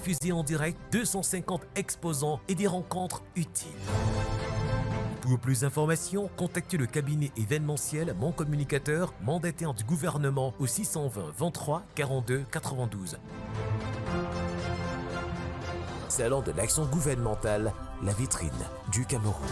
diffusé en direct 250 exposants et des rencontres utiles. Pour plus d'informations, contactez le cabinet événementiel Mon Communicateur, mandataire du gouvernement au 620 23 42 92. Salon de l'action gouvernementale, la vitrine du Cameroun.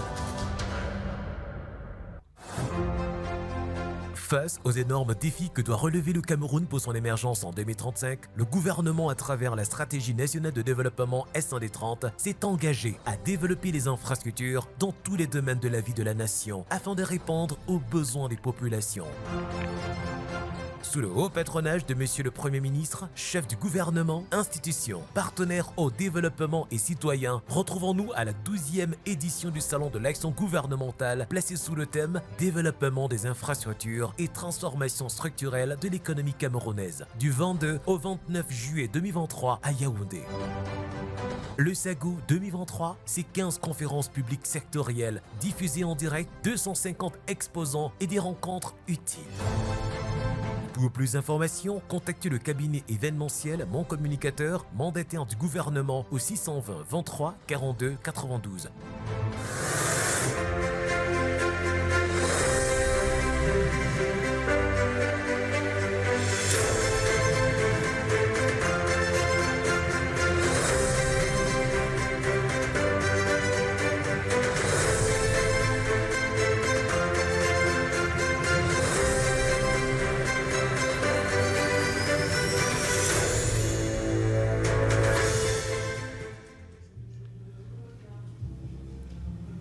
Face aux énormes défis que doit relever le Cameroun pour son émergence en 2035, le gouvernement, à travers la stratégie nationale de développement S1D30, s'est engagé à développer les infrastructures dans tous les domaines de la vie de la nation afin de répondre aux besoins des populations. Sous le haut patronage de Monsieur le Premier ministre, chef du gouvernement, institution, partenaire au développement et citoyen, retrouvons-nous à la 12e édition du Salon de l'action gouvernementale placé sous le thème « Développement des infrastructures et transformation structurelle de l'économie camerounaise » du 22 au 29 juillet 2023 à Yaoundé. Le SAGO 2023, c'est 15 conférences publiques sectorielles diffusées en direct, 250 exposants et des rencontres utiles. Pour plus d'informations, contactez le cabinet événementiel Mon Communicateur, mandataire du gouvernement au 620 23 42 92.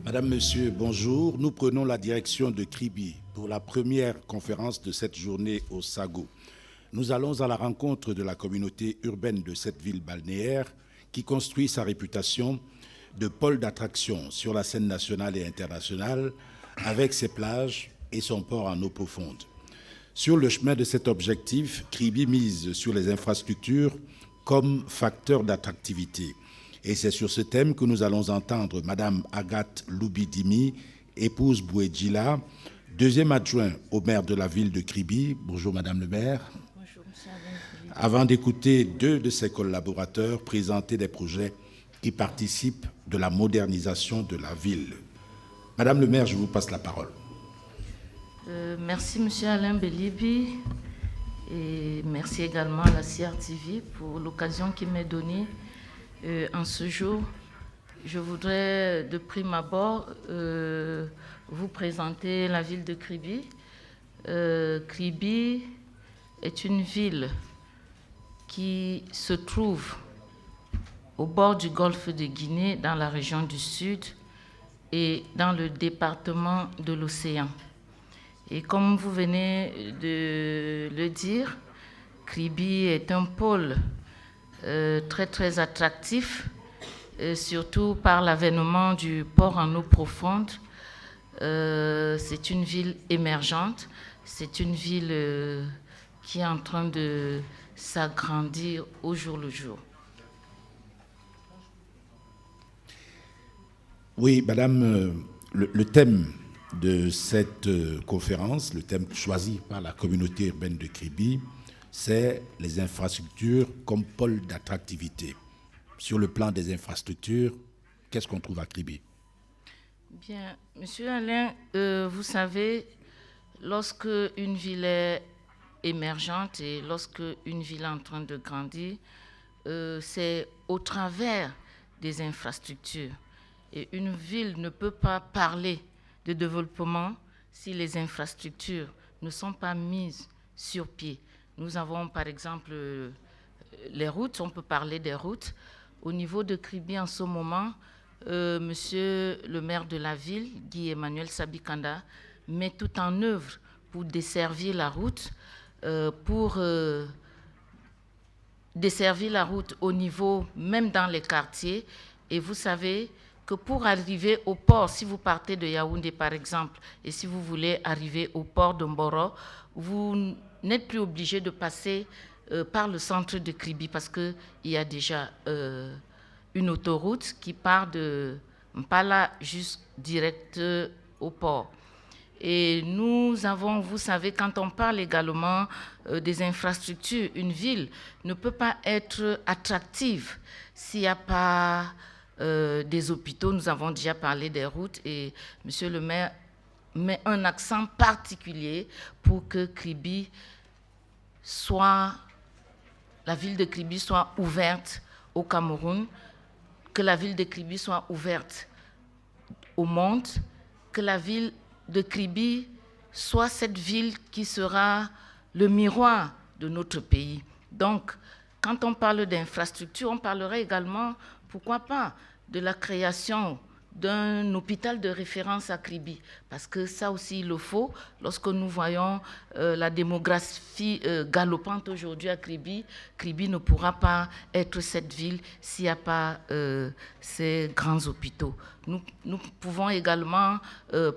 Madame, Monsieur, bonjour. Nous prenons la direction de Kribi pour la première conférence de cette journée au SAGO. Nous allons à la rencontre de la communauté urbaine de cette ville balnéaire qui construit sa réputation de pôle d'attraction sur la scène nationale et internationale avec ses plages et son port en eau profonde. Sur le chemin de cet objectif, Kribi mise sur les infrastructures comme facteur d'attractivité. Et c'est sur ce thème que nous allons entendre Madame Agathe Loubidimi, épouse Bouedjila, deuxième adjoint au maire de la ville de Kribi. Bonjour Madame le maire. Bonjour Monsieur Alain. Avant d'écouter deux de ses collaborateurs présenter des projets qui participent de la modernisation de la ville. Madame le maire, je vous passe la parole. Merci Monsieur Alain Belibi et merci également à la CRTV pour l'occasion qui m'est donnée en ce jour. Je voudrais de prime abord vous présenter la ville de Kribi. Kribi est une ville qui se trouve au bord du golfe de Guinée, dans la région du Sud et dans le département de l'Océan. Et comme vous venez de le dire, Kribi est un pôle très très attractif, surtout par l'avènement du port en eau profonde. C'est une ville émergente, c'est une ville qui est en train de s'agrandir au jour le jour. Oui, Madame, le thème de cette conférence, le thème choisi par la communauté urbaine de Kribi, c'est les infrastructures comme pôle d'attractivité. Sur le plan des infrastructures, qu'est-ce qu'on trouve à Kribi? Bien, Monsieur Alain, vous savez, lorsque une ville est émergente et lorsque une ville est en train de grandir, c'est au travers des infrastructures. Et une ville ne peut pas parler de développement si les infrastructures ne sont pas mises sur pied. Nous avons par exemple les routes, on peut parler des routes. Au niveau de Kribi en ce moment, Monsieur le maire de la ville, Guy Emmanuel Sabikanda, met tout en œuvre pour desservir la route, desservir la route au niveau, même dans les quartiers. Et vous savez que pour arriver au port, si vous partez de Yaoundé par exemple, et si vous voulez arriver au port de Mboro, vous n'êtes plus obligé de passer par le centre de Kribi parce qu'il y a déjà une autoroute qui part de Mpala juste direct au port. Et nous avons, vous savez, quand on parle également des infrastructures, une ville ne peut pas être attractive s'il n'y a pas des hôpitaux. Nous avons déjà parlé des routes et Monsieur le maire met un accent particulier pour que Kribi la ville de Kribi soit ouverte au Cameroun, que la ville de Kribi soit ouverte au monde, que la ville de Kribi soit cette ville qui sera le miroir de notre pays. Donc, quand on parle d'infrastructure, on parlerait également, pourquoi pas, de la création d'un hôpital de référence à Kribi, parce que ça aussi il le faut. Lorsque nous voyons la démographie galopante aujourd'hui à Kribi, Kribi ne pourra pas être cette ville s'il n'y a pas ces grands hôpitaux. Nous pouvons également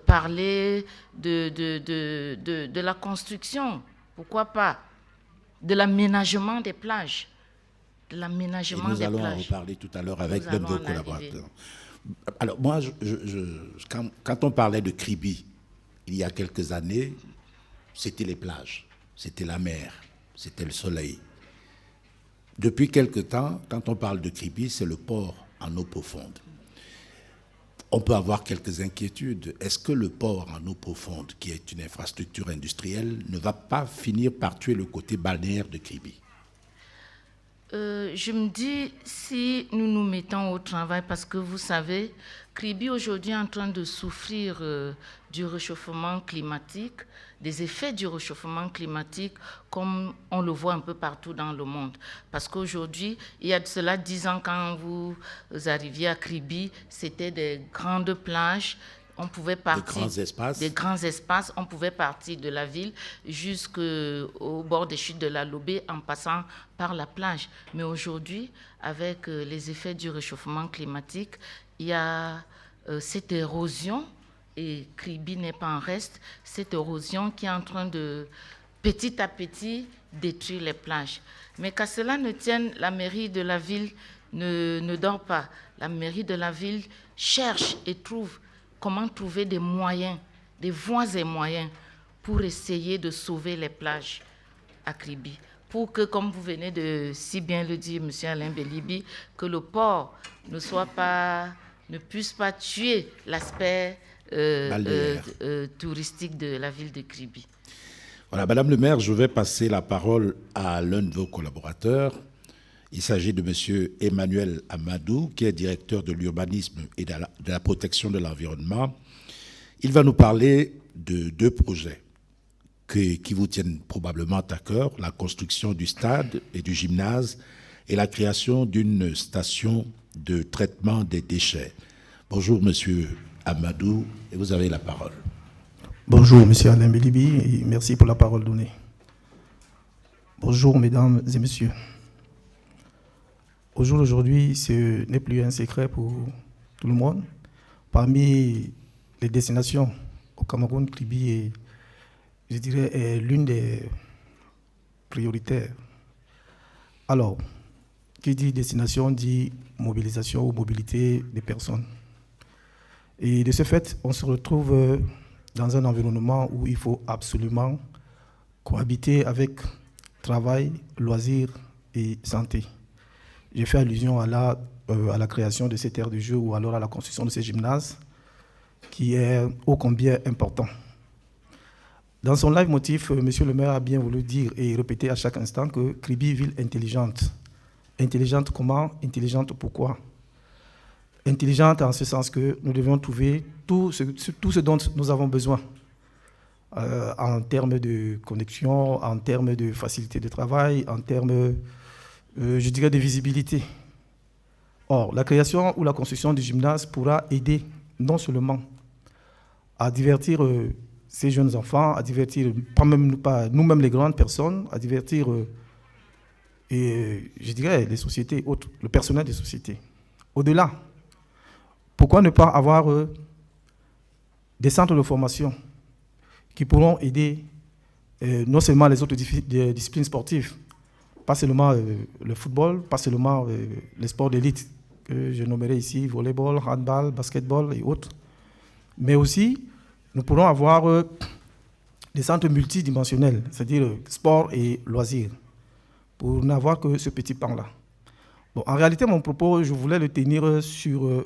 parler de la construction, pourquoi pas, de l'aménagement des plages. De l'aménagement des plages. Nous allons en reparler tout à l'heure avec l'un de vos collaborateurs. Alors moi, quand on parlait de Kribi, il y a quelques années, c'était les plages, c'était la mer, c'était le soleil. Depuis quelque temps, quand on parle de Kribi, c'est le port en eau profonde. On peut avoir quelques inquiétudes. Est-ce que le port en eau profonde, qui est une infrastructure industrielle, ne va pas finir par tuer le côté balnéaire de Kribi ? Je me dis, si nous nous mettons au travail, parce que vous savez, Kribi aujourd'hui est en train de souffrir du réchauffement climatique, des effets du réchauffement climatique, comme on le voit un peu partout dans le monde. Parce qu'aujourd'hui, il y a de cela 10 ans, quand vous arriviez à Kribi, c'était des grandes plages. On pouvait partir des grands espaces, on pouvait partir de la ville jusqu'au bord des chutes de la Lobé en passant par la plage. Mais aujourd'hui, avec les effets du réchauffement climatique, il y a cette érosion, et Kribi n'est pas en reste, cette érosion qui est en train de, petit à petit, détruire les plages. Mais qu'à cela ne tienne, la mairie de la ville ne dort pas. La mairie de la ville cherche et trouve comment trouver des moyens, des voies et moyens pour essayer de sauver les plages à Kribi. Pour que, comme vous venez de si bien le dire, M. Alain Belibi, que le port ne puisse pas tuer l'aspect touristique de la ville de Kribi. Voilà, Madame le maire, je vais passer la parole à l'un de vos collaborateurs. Il s'agit de M. Emmanuel Amadou, qui est directeur de l'urbanisme et de la protection de l'environnement. Il va nous parler de 2 projets qui vous tiennent probablement à cœur, la construction du stade et du gymnase et la création d'une station de traitement des déchets. Bonjour, M. Amadou, et vous avez la parole. Bonjour, M. Alain Belibi, et merci pour la parole donnée. Bonjour, mesdames et messieurs. Au jour d'aujourd'hui, ce n'est plus un secret pour tout le monde. Parmi les destinations au Cameroun, Kribi est, je dirais, est l'une des prioritaires. Alors, qui dit destination dit mobilisation ou mobilité des personnes. Et de ce fait, on se retrouve dans un environnement où il faut absolument cohabiter avec travail, loisirs et santé. J'ai fait allusion à la création de ces terres de jeu ou alors à la construction de ces gymnases, qui est ô combien important. Dans son live motif, M. le maire a bien voulu dire et répéter à chaque instant que Kribi est ville intelligente. Intelligente comment? Intelligente pourquoi? Intelligente en ce sens que nous devons trouver tout ce dont nous avons besoin en termes de connexion, en termes de facilité de travail, en termes je dirais de visibilité. Or, la création ou la construction du gymnase pourra aider non seulement à divertir ces jeunes enfants, à divertir pas nous-mêmes les grandes personnes, à divertir et je dirais les sociétés autres, le personnel des sociétés. Au-delà, pourquoi ne pas avoir des centres de formation qui pourront aider non seulement les autres disciplines sportives, pas seulement le football, pas seulement les sports d'élite que je nommerai ici, volleyball, handball, basketball et autres, mais aussi nous pourrons avoir des centres multidimensionnels, c'est-à-dire sport et loisirs, pour n'avoir que ce petit pan-là. Bon, en réalité, mon propos, je voulais le tenir sur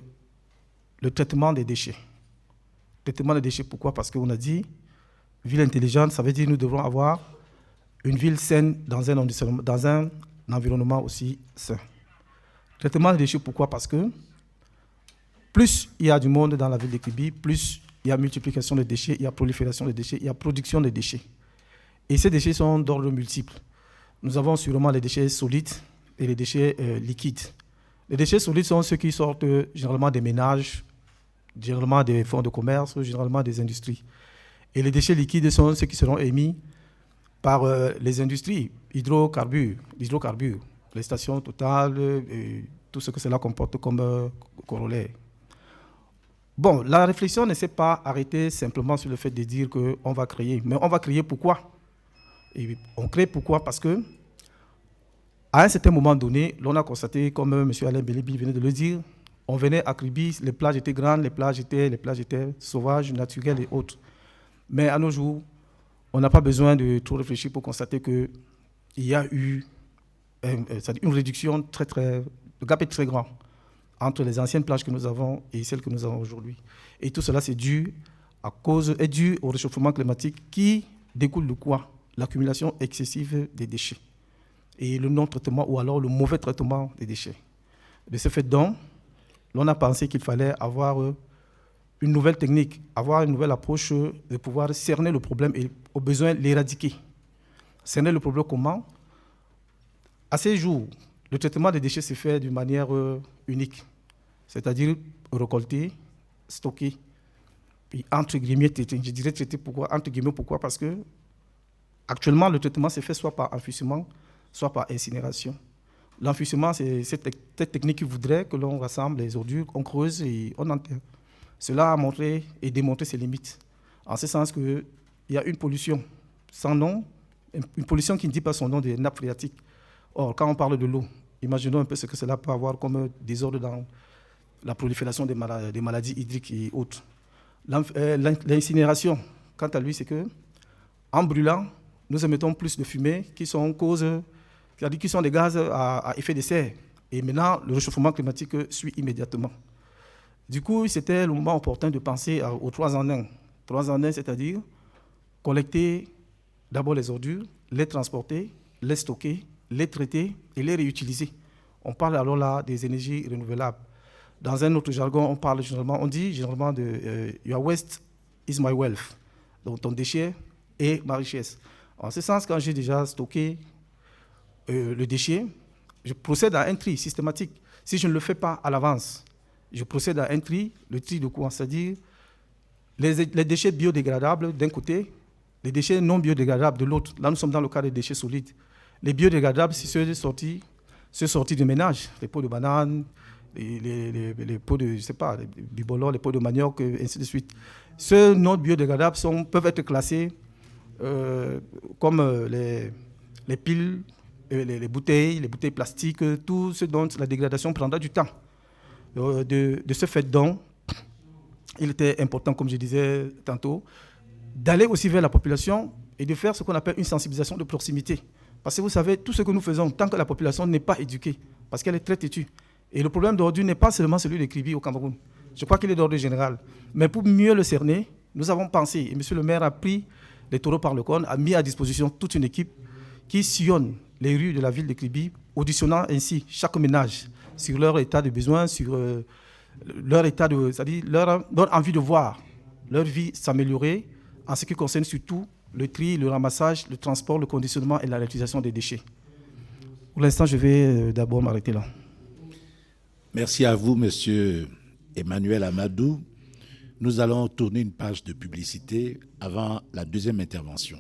le traitement des déchets. Traitement des déchets, pourquoi? Parce qu'on a dit, ville intelligente, ça veut dire que nous devrons avoir une ville saine dans un environnement aussi sain. Traitement des déchets, pourquoi? Parce que plus il y a du monde dans la ville de Kribi, plus il y a multiplication de déchets, il y a prolifération de déchets, il y a production de déchets. Et ces déchets sont d'ordre multiple. Nous avons sûrement les déchets solides et les déchets liquides. Les déchets solides sont ceux qui sortent généralement des ménages, généralement des fonds de commerce, généralement des industries. Et les déchets liquides sont ceux qui seront émis par les industries, l'hydrocarbure, les stations Total, et tout ce que cela comporte comme corollaire. Bon, la réflexion ne s'est pas arrêtée simplement sur le fait de dire qu'on va créer. Mais on va créer pourquoi? Et on crée pourquoi? Parce que à un certain moment donné, l'on a constaté, comme M. Alain Bélibi venait de le dire, on venait à Kribi, les plages étaient grandes, les plages étaient sauvages, naturelles et autres. Mais à nos jours, on n'a pas besoin de trop réfléchir pour constater qu'il y a eu une réduction le gap est très grand entre les anciennes plages que nous avons et celles que nous avons aujourd'hui. Et tout cela est dû au réchauffement climatique qui découle de quoi? L'accumulation excessive des déchets et le non-traitement ou alors le mauvais traitement des déchets. De ce fait donc, l'on a pensé qu'il fallait avoir une nouvelle technique, avoir une nouvelle approche de pouvoir cerner le problème et au besoin l'éradiquer. Cerner le problème comment? À ces jours, le traitement des déchets se fait d'une manière unique, c'est-à-dire récolter, stocker, puis entre guillemets traiter. Je dirais traiter pourquoi? Entre guillemets pourquoi? Parce que actuellement le traitement se fait soit par enfouissement, soit par incinération. L'enfouissement, c'est cette technique qui voudrait que l'on rassemble les ordures, on creuse et on enterre. Cela a montré et démontré ses limites. En ce sens qu'il y a une pollution sans nom, une pollution qui ne dit pas son nom des nappes phréatiques. Or, quand on parle de l'eau, imaginons un peu ce que cela peut avoir comme désordre dans la prolifération des maladies hydriques et autres. L'incinération, quant à lui, c'est que en brûlant, nous émettons plus de fumée qui sont qui sont des gaz à effet de serre. Et maintenant, le réchauffement climatique suit immédiatement. Du coup, c'était le moment opportun de penser aux 3 en 1. 3 en 1, c'est-à-dire collecter d'abord les ordures, les transporter, les stocker, les traiter et les réutiliser. On parle alors là des énergies renouvelables. Dans un autre jargon, on dit généralement de your waste is my wealth. Donc ton déchet est ma richesse. En ce sens, quand j'ai déjà stocké le déchet, je procède à un tri systématique. Si je ne le fais pas à l'avance, je procède à un tri. Le tri de quoi? C'est-à-dire les déchets biodégradables d'un côté, les déchets non biodégradables de l'autre. Là, nous sommes dans le cas des déchets solides. Les biodégradables, c'est ceux sortis de ménage, les pots de bananes, les pots de, je sais pas, les bibolons, les pots de manioc, ainsi de suite. Ceux non biodégradables peuvent être classés comme les piles, les bouteilles plastiques, tout ce dont la dégradation prendra du temps. De ce fait donc, il était important, comme je disais tantôt, d'aller aussi vers la population et de faire ce qu'on appelle une sensibilisation de proximité. Parce que vous savez, tout ce que nous faisons, tant que la population n'est pas éduquée, parce qu'elle est très têtue. Et le problème d'ordure n'est pas seulement celui de Kribi au Cameroun. Je crois qu'il est d'ordre général. Mais pour mieux le cerner, nous avons pensé, et M. le maire a pris les taureaux par le corne, a mis à disposition toute une équipe qui sillonne les rues de la ville de Kribi, auditionnant ainsi chaque ménage sur leur état de besoin, sur leur état c'est-à-dire leur envie de voir leur vie s'améliorer en ce qui concerne surtout le tri, le ramassage, le transport, le conditionnement et la réutilisation des déchets. Pour l'instant, je vais d'abord m'arrêter là. Merci à vous, Monsieur Emmanuel Amadou. Nous allons tourner une page de publicité avant la deuxième intervention.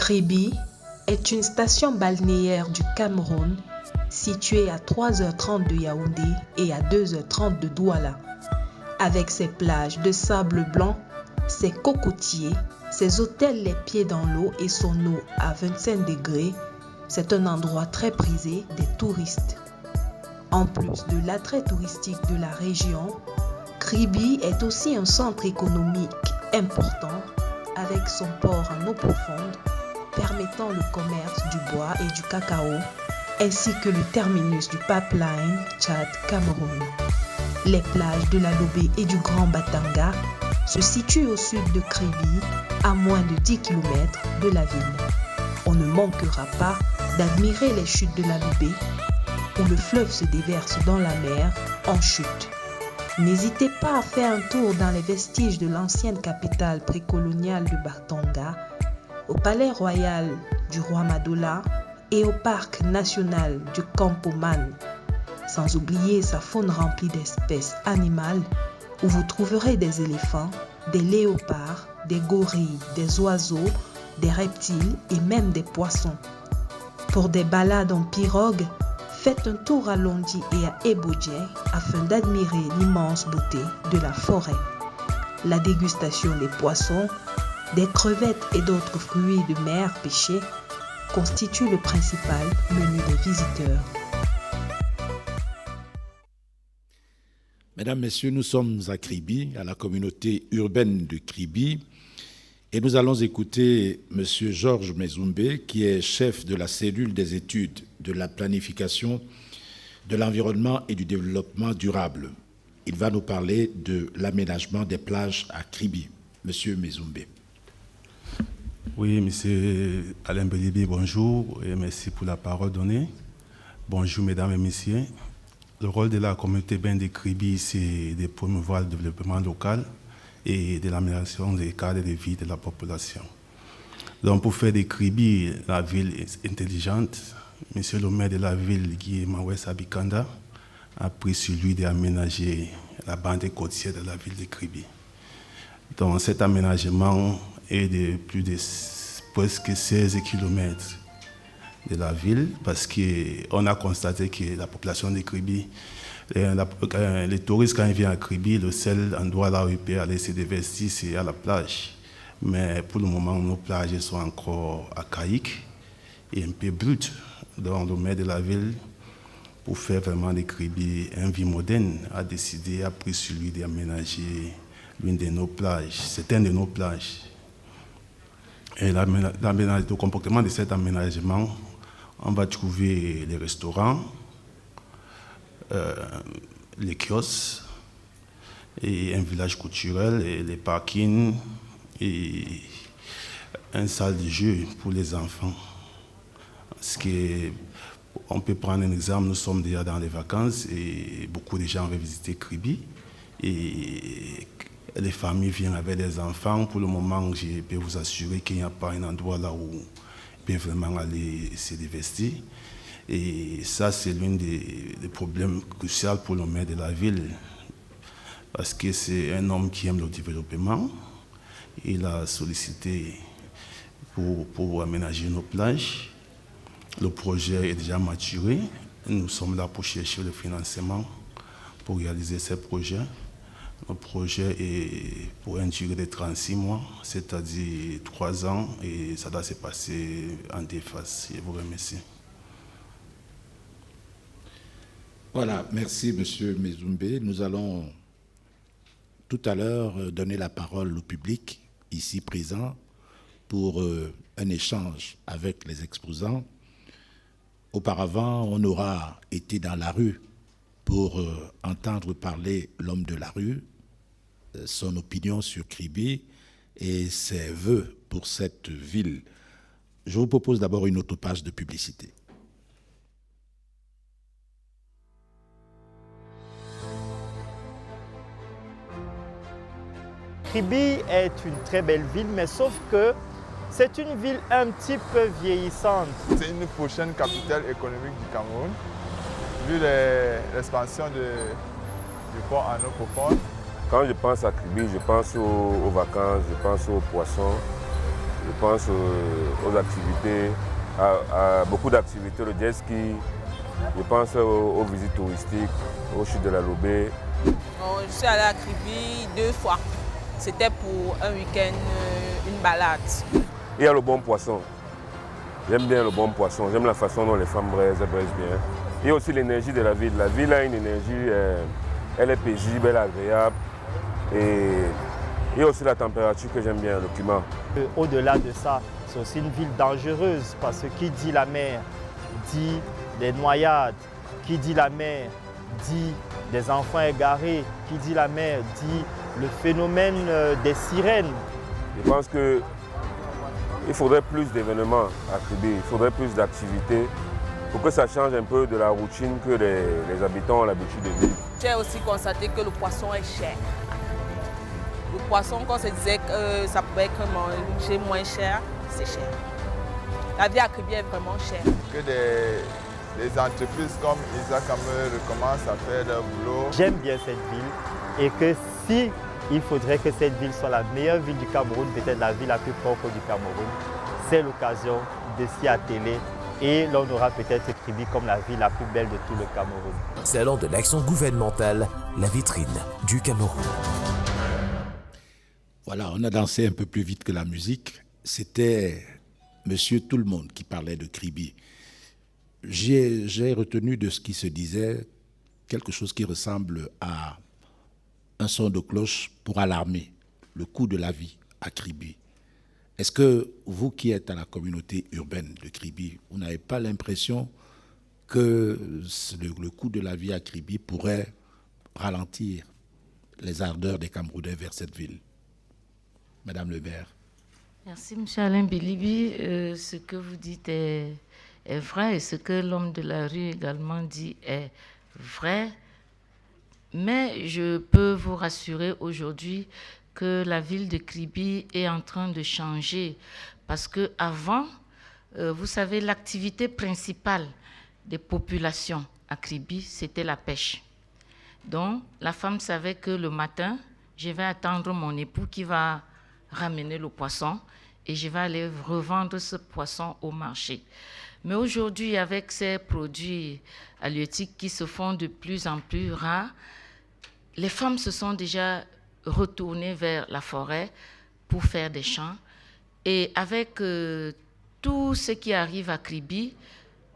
Kribi est une station balnéaire du Cameroun située à 3h30 de Yaoundé et à 2h30 de Douala. Avec ses plages de sable blanc, ses cocotiers, ses hôtels les pieds dans l'eau et son eau à 25 degrés, c'est un endroit très prisé des touristes. En plus de l'attrait touristique de la région, Kribi est aussi un centre économique important avec son port en eau profonde permettant le commerce du bois et du cacao ainsi que le terminus du pipeline Tchad-Cameroun. Les plages de la Lobé et du Grand Batanga se situent au sud de Kribi, à moins de 10 km de la ville. On ne manquera pas d'admirer les chutes de la Lobé, où le fleuve se déverse dans la mer en chute. N'hésitez pas à faire un tour dans les vestiges de l'ancienne capitale précoloniale de Batanga, au palais royal du roi Madola et au parc national du Campoman, sans oublier sa faune remplie d'espèces animales où vous trouverez des éléphants, des léopards, des gorilles, des oiseaux, des reptiles et même des poissons. Pour des balades en pirogue, faites un tour à Londi et à Ebodje afin d'admirer l'immense beauté de la forêt. La dégustation des poissons, des crevettes et d'autres fruits de mer pêchés constitue le principal menu des visiteurs. Mesdames, Messieurs, nous sommes à Kribi, à la communauté urbaine de Kribi, et nous allons écouter M. Georges Mezoumbe, qui est chef de la cellule des études de la planification de l'environnement et du développement durable. Il va nous parler de l'aménagement des plages à Kribi. M. Mezoumbe. Oui, M. Alain Belibi, bonjour et merci pour la parole donnée. Bonjour, mesdames et messieurs. Le rôle de la communauté urbaine de Kribi, c'est de promouvoir le développement local et de l'amélioration des cadres de vie de la population. Donc, pour faire de Kribi la ville intelligente, Monsieur le maire de la ville, Guy Mawes Abikanda, a pris sur lui d'aménager la bande côtière de la ville de Kribi. Donc, cet aménagement est de plus de presque 16 km de la ville, parce qu'on a constaté que la population de Kribi, les touristes, quand ils viennent à Kribi, le seul endroit là où ils peuvent aller se dévestir, c'est à la plage. Mais pour le moment, nos plages sont encore archaïques et un peu brutes. Donc le maire de la ville, pour faire vraiment de Kribi une vie moderne, a décidé, a pris sur lui d'aménager l'une de nos plages, certaines de nos plages. Et le comportement de cet aménagement, on va trouver les restaurants, les kiosques, et un village culturel, et les parkings, et une salle de jeu pour les enfants. On peut prendre un exemple, nous sommes déjà dans les vacances et beaucoup de gens veulent visiter Kribi. Et les familles viennent avec les enfants. Pour le moment, je peux vous assurer qu'il n'y a pas un endroit là où ils peuvent vraiment aller se dévestir. Et ça, c'est l'un des problèmes cruciaux pour le maire de la ville. Parce que c'est un homme qui aime le développement. Il a sollicité pour aménager nos plages. Le projet est déjà maturé. Nous sommes là pour chercher le financement pour réaliser ce projet. Le projet est pour une durée de 36 mois, c'est-à-dire 3 ans, et ça doit se passer en 2 phases. Je vous remercie. Voilà, merci M. Mezoumbe. Nous allons tout à l'heure donner la parole au public ici présent pour un échange avec les exposants. Auparavant, on aura été dans la rue pour entendre parler l'homme de la rue, son opinion sur Kribi et ses vœux pour cette ville. Je vous propose d'abord une autre page de publicité. Kribi est une très belle ville, mais sauf que c'est une ville un petit peu vieillissante. C'est une prochaine capitale économique du Cameroun, vu l'expansion du port en eau profonde. Quand je pense à Kribi, je pense aux vacances, je pense aux poissons Je pense aux activités, à beaucoup d'activités, le jet ski. Je pense aux visites touristiques, aux chutes de la Lobé. Je suis allée à Kribi 2 fois. C'était pour un week-end, une balade. Il y a le bon poisson. J'aime bien le bon poisson. J'aime la façon dont les femmes braisent bien. Il y a aussi l'énergie de la ville. La ville a une énergie, elle est paisible, elle est agréable. Et il y a aussi la température que j'aime bien, le climat. Au-delà de ça, c'est aussi une ville dangereuse parce que qui dit la mer dit des noyades. Qui dit la mer dit des enfants égarés. Qui dit la mer dit le phénomène des sirènes. Je pense qu'il faudrait plus d'événements à Kribi, il faudrait plus d'activités pour que ça change un peu de la routine que les habitants ont l'habitude de vivre. J'ai aussi constaté que le poisson est cher. Le poisson, quand on se disait que ça pouvait être mangé moins cher, c'est cher. La vie à Kribi est vraiment chère. Que des entreprises comme Isaac Hammer recommencent à faire leur boulot. J'aime bien cette ville et que si il faudrait que cette ville soit la meilleure ville du Cameroun, peut-être la ville la plus propre du Cameroun, c'est l'occasion de s'y atteler et l'on aura peut-être Kribi comme la ville la plus belle de tout le Cameroun. Salon de l'action gouvernementale, la vitrine du Cameroun. Voilà, on a dansé un peu plus vite que la musique. C'était Monsieur Tout-le-Monde qui parlait de Kribi. J'ai retenu de ce qui se disait quelque chose qui ressemble à un son de cloche pour alarmer le coût de la vie à Kribi. Est-ce que vous qui êtes à la communauté urbaine de Kribi, vous n'avez pas l'impression que le coût de la vie à Kribi pourrait ralentir les ardeurs des Camerounais vers cette ville? Madame Lebert. Merci, M. Alain Bilibi. Ce que vous dites est vrai et ce que l'homme de la rue également dit est vrai. Mais je peux vous rassurer aujourd'hui que la ville de Kribi est en train de changer. Parce qu'avant, vous savez, l'activité principale des populations à Kribi, c'était la pêche. Donc, la femme savait que le matin, je vais attendre mon époux qui va ramener le poisson et je vais aller revendre ce poisson au marché. Mais aujourd'hui, avec ces produits halieutiques qui se font de plus en plus rares, les femmes se sont déjà retournées vers la forêt pour faire des champs. Et avec tout ce qui arrive à Kribi,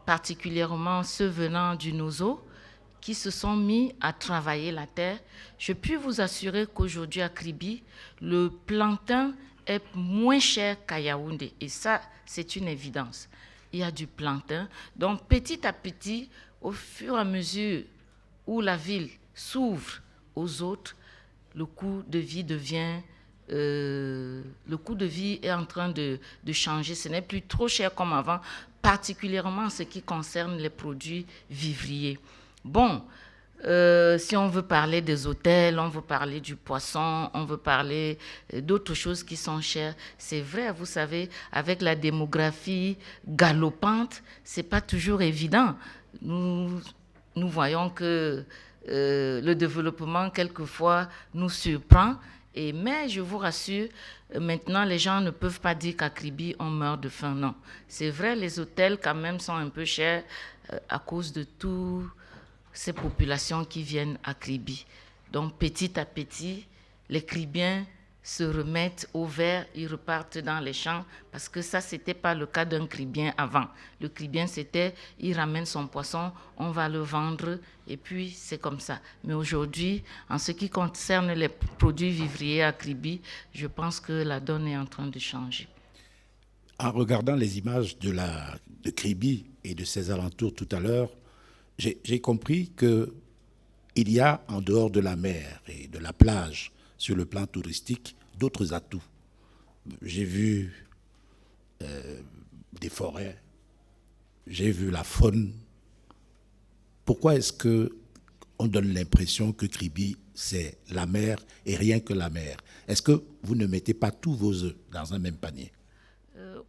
particulièrement ceux venant du Nozo, qui se sont mis à travailler la terre, je puis vous assurer qu'aujourd'hui à Kribi, le plantain est moins cher qu'à Yaoundé. Et ça, c'est une évidence. Il y a du plantain. Donc, petit à petit, au fur et à mesure où la ville s'ouvre aux autres, le coût de vie est en train de changer. Ce n'est plus trop cher comme avant, particulièrement en ce qui concerne les produits vivriers. Bon, si on veut parler des hôtels, on veut parler du poisson, on veut parler d'autres choses qui sont chères. C'est vrai, vous savez, avec la démographie galopante, c'est pas toujours évident. Nous voyons que le développement, quelquefois, nous surprend. Mais je vous rassure, maintenant, les gens ne peuvent pas dire qu'à Kribi, on meurt de faim. Non. C'est vrai, les hôtels, quand même, sont un peu chers à cause de toutes ces populations qui viennent à Kribi. Donc, petit à petit, les Kribiens se remettent au vert, ils repartent dans les champs, parce que ça, ce n'était pas le cas d'un Kribien avant. Le Kribien, c'était, il ramène son poisson, on va le vendre, et puis c'est comme ça. Mais aujourd'hui, en ce qui concerne les produits vivriers à Kribi, je pense que la donne est en train de changer. En regardant les images de Kribi et de ses alentours tout à l'heure, j'ai compris qu'il y a, en dehors de la mer et de la plage, sur le plan touristique, d'autres atouts. J'ai vu des forêts, j'ai vu la faune. Pourquoi est-ce qu'on donne l'impression que Kribi, c'est la mer et rien que la mer? Est-ce que vous ne mettez pas tous vos œufs dans un même panier?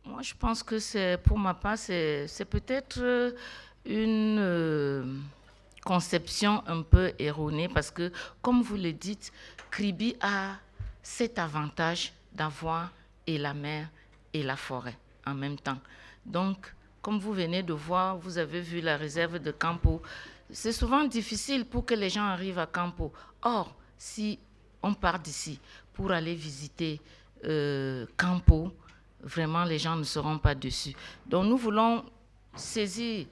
Moi, je pense que pour ma part, c'est peut-être une conception un peu erronée parce que, comme vous le dites, Kribi a cet avantage d'avoir et la mer et la forêt en même temps. Donc, comme vous venez de voir, vous avez vu la réserve de Campo. C'est souvent difficile pour que les gens arrivent à Campo. Or, si on part d'ici pour aller visiter Campo, vraiment les gens ne seront pas dessus. Donc nous voulons saisir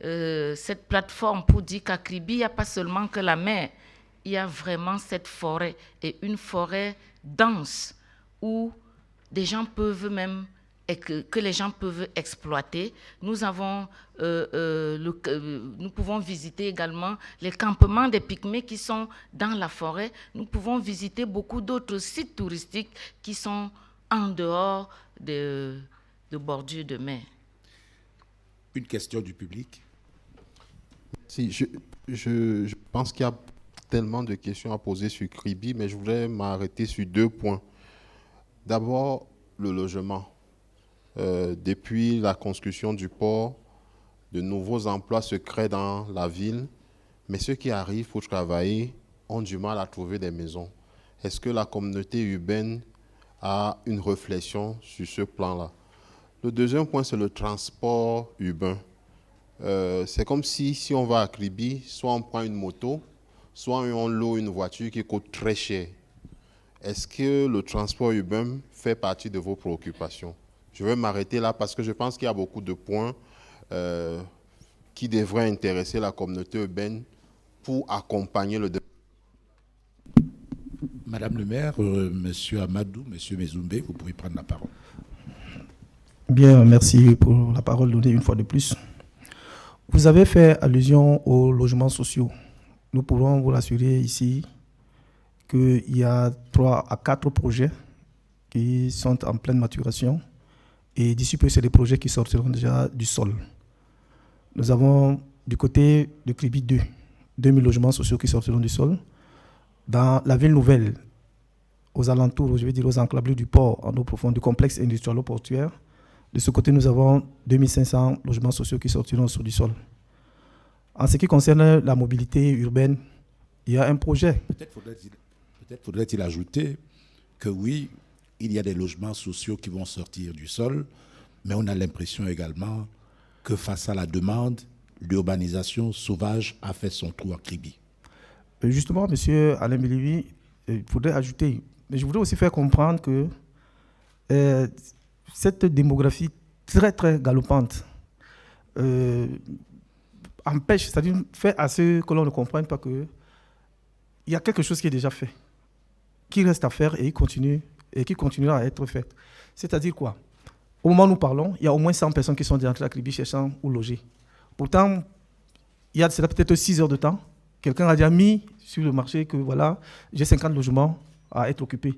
cette plateforme pour dire qu'à Kribi, il n'y a pas seulement que la mer, il y a vraiment cette forêt, et une forêt dense où des gens peuvent même que les gens peuvent exploiter. Nous pouvons visiter également les campements des Pygmées qui sont dans la forêt. Nous pouvons visiter beaucoup d'autres sites touristiques qui sont en dehors de bordures de mer. Une question du public. Si, je pense qu'il y a tellement de questions à poser sur Kribi, mais je voudrais m'arrêter sur 2 points. D'abord, le logement. Depuis la construction du port, de nouveaux emplois se créent dans la ville, mais ceux qui arrivent pour travailler ont du mal à trouver des maisons. Est-ce que la communauté urbaine a une réflexion sur ce plan-là? Le deuxième point, c'est le transport urbain. C'est comme si on va à Kribi, soit on prend une moto, soit on loue une voiture qui coûte très cher. Est-ce que le transport urbain fait partie de vos préoccupations? Je vais m'arrêter là parce que je pense qu'il y a beaucoup de points qui devraient intéresser la communauté urbaine pour accompagner le développement. Madame le maire, Monsieur Amadou, Monsieur Mezoumbe, vous pouvez prendre la parole. Bien, merci pour la parole donnée une fois de plus. Vous avez fait allusion aux logements sociaux. Nous pouvons vous rassurer ici qu'il y a 3 à 4 projets qui sont en pleine maturation. Et d'ici peu, c'est des projets qui sortiront déjà du sol. Nous avons du côté de Kribi 2000 logements sociaux qui sortiront du sol. Dans la ville nouvelle, aux alentours, je vais dire aux enclavures du port, en eau profonde, du complexe industriel-portuaire, de ce côté, nous avons 2500 logements sociaux qui sortiront sur du sol. En ce qui concerne la mobilité urbaine, il y a un projet. Peut-être faudrait-il ajouter que oui, il y a des logements sociaux qui vont sortir du sol, mais on a l'impression également que face à la demande, l'urbanisation sauvage a fait son trou à Kribi. Justement, M. Alain Bilibi, il faudrait ajouter, mais je voudrais aussi faire comprendre que cette démographie très très galopante empêche, c'est-à-dire fait à ce que l'on ne comprenne pas qu'il y a quelque chose qui est déjà fait, qui reste à faire et qui continuera à être fait. C'est-à-dire quoi? Au moment où nous parlons, il y a au moins 100 personnes qui sont entrées à Kribi cherchant où loger. Pourtant, il y a peut-être 6 heures de temps. Quelqu'un a déjà mis sur le marché que voilà, j'ai 50 logements à être occupés.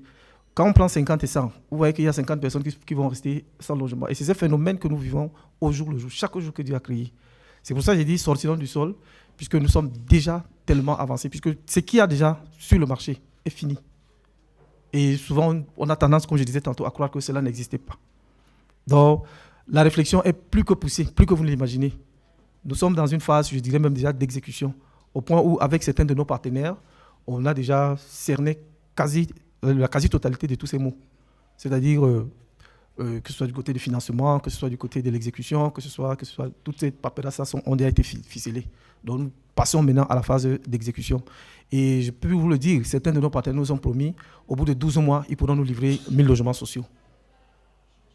Quand on prend 50 et 100, vous voyez qu'il y a 50 personnes qui vont rester sans logement. Et c'est ce phénomène que nous vivons au jour le jour, chaque jour que Dieu a créé. C'est pour ça que j'ai dit sortirons du sol, puisque nous sommes déjà tellement avancés, puisque ce qu'il y a déjà sur le marché est fini. Et souvent, on a tendance, comme je disais tantôt, à croire que cela n'existait pas. Donc, la réflexion est plus que poussée, plus que vous ne l'imaginez. Nous sommes dans une phase, je dirais même déjà d'exécution, au point où, avec certains de nos partenaires, on a déjà cerné la quasi-totalité de tous ces mots. C'est-à-dire que ce soit du côté du financement, que ce soit du côté de l'exécution, que ce soit toutes ces paperasses ont déjà été ficelées. Donc, nous passons maintenant à la phase d'exécution. Et je peux vous le dire, certains de nos partenaires nous ont promis, au bout de 12 mois, ils pourront nous livrer 1000 logements sociaux.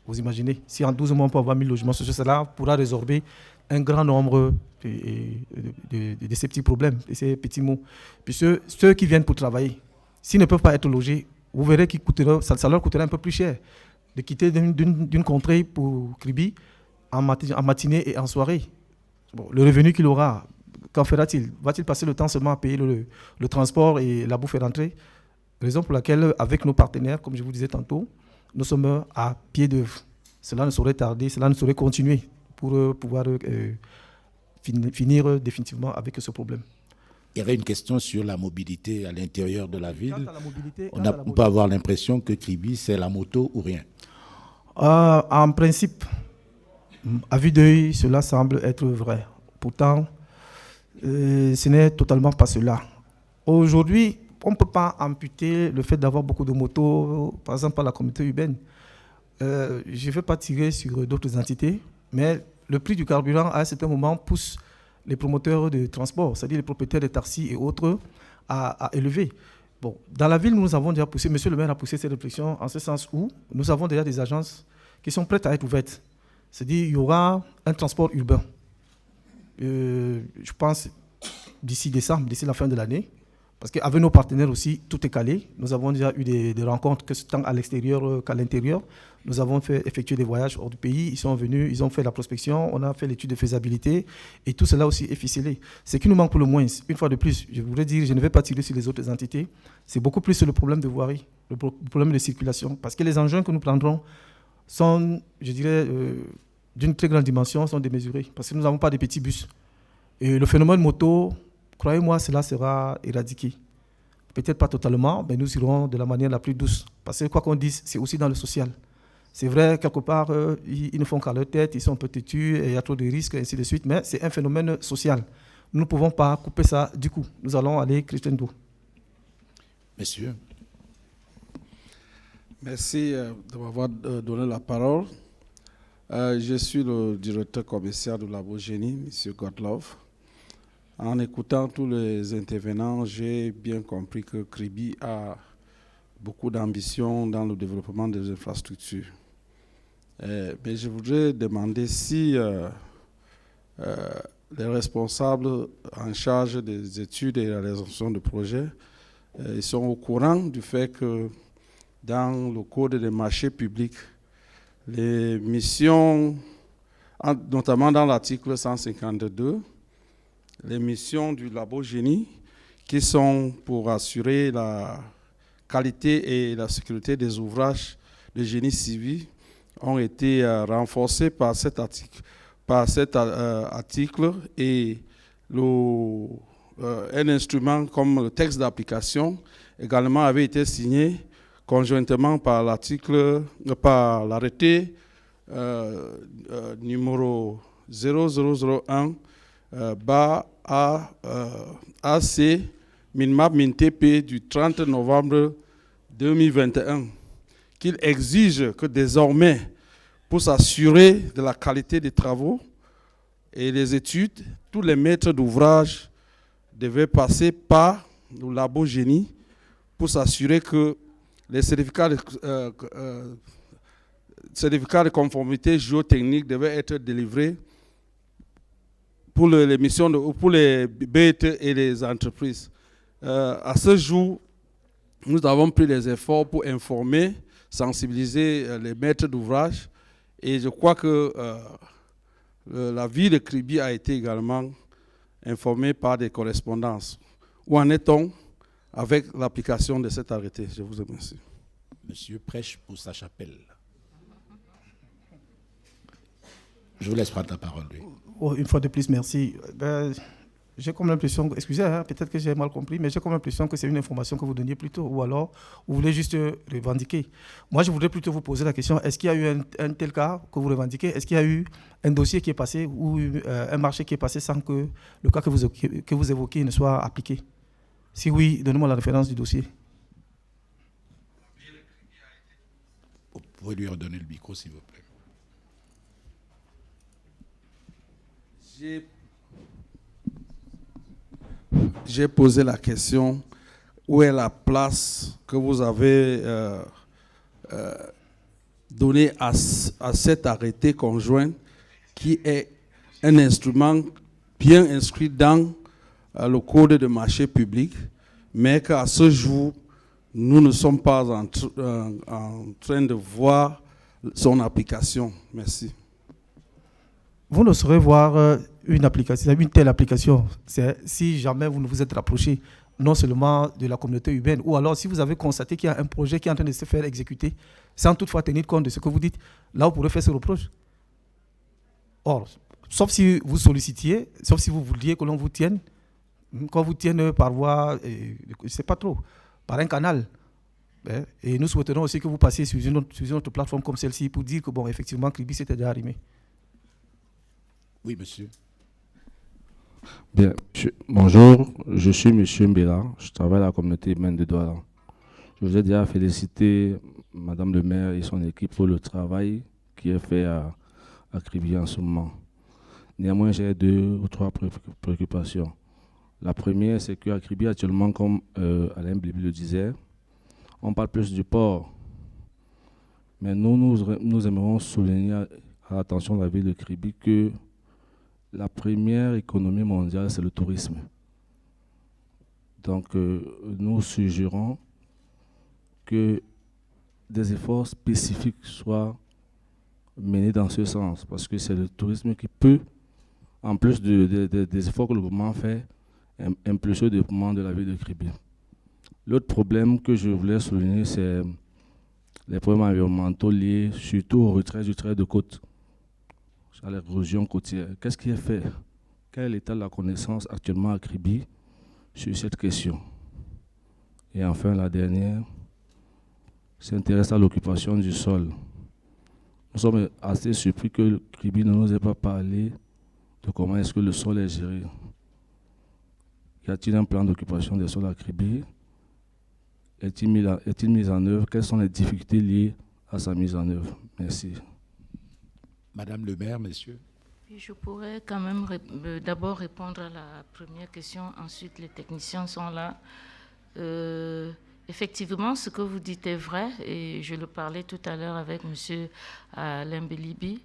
Vous imaginez, si en 12 mois, on peut avoir 1000 logements sociaux, cela pourra résorber un grand nombre de ces petits problèmes, de ces petits mots. Puis ceux qui viennent pour travailler, s'ils ne peuvent pas être logés, vous verrez que ça leur coûtera un peu plus cher de quitter d'une contrée pour Kribi en matinée et en soirée. Bon, le revenu qu'il aura, qu'en fera-t-il? Va-t-il passer le temps seulement à payer le transport et la bouffe et rentrer? Raison pour laquelle, avec nos partenaires, comme je vous disais tantôt, nous sommes à pied d'œuvre. Cela ne saurait tarder, cela ne saurait continuer pour pouvoir finir définitivement avec ce problème. Il y avait une question sur la mobilité à l'intérieur de la ville. On peut avoir l'impression que Kribi, c'est la moto ou rien. En principe, à vue d'œil, cela semble être vrai. Pourtant, ce n'est totalement pas cela. Aujourd'hui, on ne peut pas amputer le fait d'avoir beaucoup de motos, par exemple, par la communauté urbaine. je ne vais pas tirer sur d'autres entités, mais le prix du carburant, à un certain moment, pousse les promoteurs de transport, c'est-à-dire les propriétaires de taxis et autres, à élever. Bon, dans la ville, nous avons déjà poussé, monsieur le maire a poussé cette réflexion en ce sens où nous avons déjà des agences qui sont prêtes à être ouvertes. C'est-à-dire qu'il y aura un transport urbain. Je pense d'ici décembre, d'ici la fin de l'année, parce qu'avec nos partenaires aussi, tout est calé. Nous avons déjà eu des rencontres, que tant à l'extérieur qu'à l'intérieur. Nous avons effectué des voyages hors du pays. Ils sont venus, ils ont fait la prospection, on a fait l'étude de faisabilité, et tout cela aussi est ficelé. Ce qui nous manque pour le moins, une fois de plus, je voudrais dire, je ne vais pas tirer sur les autres entités, c'est beaucoup plus sur le problème de voirie, le problème de circulation, parce que les engins que nous prendrons sont, je dirais, d'une très grande dimension, sont démesurés, parce que nous n'avons pas de petits bus. Et le phénomène moto, croyez-moi, cela sera éradiqué. Peut-être pas totalement, mais nous irons de la manière la plus douce. Parce que quoi qu'on dise, c'est aussi dans le social. C'est vrai, quelque part, ils ne font qu'à leur tête, ils sont un peu têtus, il y a trop de risques, et ainsi de suite, mais c'est un phénomène social. Nous ne pouvons pas couper ça du coup. Nous allons aller crescendo. Messieurs. Merci de m'avoir donné la parole. Je suis le directeur commercial de Labogénie, M. Godlove. En écoutant tous les intervenants, j'ai bien compris que Kribi a beaucoup d'ambition dans le développement des infrastructures. Mais je voudrais demander si les responsables en charge des études et la réalisation de projets ils sont au courant du fait que dans le code des marchés publics, les missions, notamment dans l'article 152, les missions du Labogénie, qui sont pour assurer la qualité et la sécurité des ouvrages de génie civil, ont été renforcées par cet article et un instrument comme le texte d'application également avait été signé conjointement par l'arrêté numéro 0001 AC MINMAP-MINTP du 30 novembre 2021, qu'il exige que désormais, pour s'assurer de la qualité des travaux et des études, tous les maîtres d'ouvrage devaient passer par le Labogénie pour s'assurer que les certificats de conformité géotechnique devaient être délivrés pour les missions, pour les BET et les entreprises. À ce jour, nous avons pris des efforts pour informer, sensibiliser les maîtres d'ouvrage, et je crois que la ville de Kribi a été également informée par des correspondances. Où en est-on avec l'application de cet arrêté? Je vous remercie. Monsieur prêche pour sa chapelle. Je vous laisse prendre la parole. Oui. Oh, une fois de plus, merci. J'ai comme l'impression, excusez, peut-être que j'ai mal compris, mais j'ai comme l'impression que c'est une information que vous donniez plus tôt, ou alors vous voulez juste revendiquer. Moi, je voudrais plutôt vous poser la question, est-ce qu'il y a eu un tel cas que vous revendiquez? Est-ce qu'il y a eu un dossier qui est passé ou un marché qui est passé sans que le cas que vous évoquez ne soit appliqué? Si oui, donnez-moi la référence du dossier. Vous pouvez lui redonner le micro, s'il vous plaît. J'ai posé la question, où est la place que vous avez donnée à cet arrêté conjoint qui est un instrument bien inscrit dans le code de marché public, mais qu'à ce jour, nous ne sommes pas en train de voir son application. Merci. Vous ne saurez voir une telle application si jamais vous ne vous êtes rapproché non seulement de la communauté urbaine, ou alors si vous avez constaté qu'il y a un projet qui est en train de se faire exécuter, sans toutefois tenir compte de ce que vous dites, là vous pourrez faire ce reproche. Or, sauf si vous sollicitiez, sauf si vous vouliez que l'on vous tienne, qu'on vous tienne par voie, je ne sais pas trop, par un canal. Et nous souhaiterons aussi que vous passiez sur une autre plateforme comme celle-ci pour dire que, bon, effectivement, Kribi s'était déjà arrimé. Oui, monsieur. Bien, bonjour, je suis M. Mbela, je travaille à la communauté humaine de Douala. Je vous ai déjà félicité Madame le maire et son équipe pour le travail qui est fait à Kribi en ce moment. Néanmoins, j'ai 2 ou 3 préoccupations. La première, c'est qu'à Kribi actuellement, comme Alain Bilibi le disait, on parle plus du port. Mais nous aimerions souligner à l'attention de la ville de Kribi que la première économie mondiale, c'est le tourisme. Donc, nous suggérons que des efforts spécifiques soient menés dans ce sens, parce que c'est le tourisme qui peut, en plus des efforts que le gouvernement fait, impulser le développement de la ville de Kribi. L'autre problème que je voulais souligner, c'est les problèmes environnementaux liés surtout au retrait du trait de côte, à l'érosion côtière. Qu'est-ce qui est fait? Quel est l'état de la connaissance actuellement à Kribi sur cette question? Et enfin, la dernière s'intéresse à l'occupation du sol. Nous sommes assez surpris que Kribi ne nous ait pas parlé de comment est-ce que le sol est géré. Y a-t-il un plan d'occupation des sols à Kribi? Est-il mis en œuvre? Quelles sont les difficultés liées à sa mise en œuvre? Merci. Madame le maire, messieurs. Je pourrais quand même d'abord répondre à la première question, ensuite les techniciens sont là. Effectivement, ce que vous dites est vrai, et je le parlais tout à l'heure avec M. Alain Bilibi,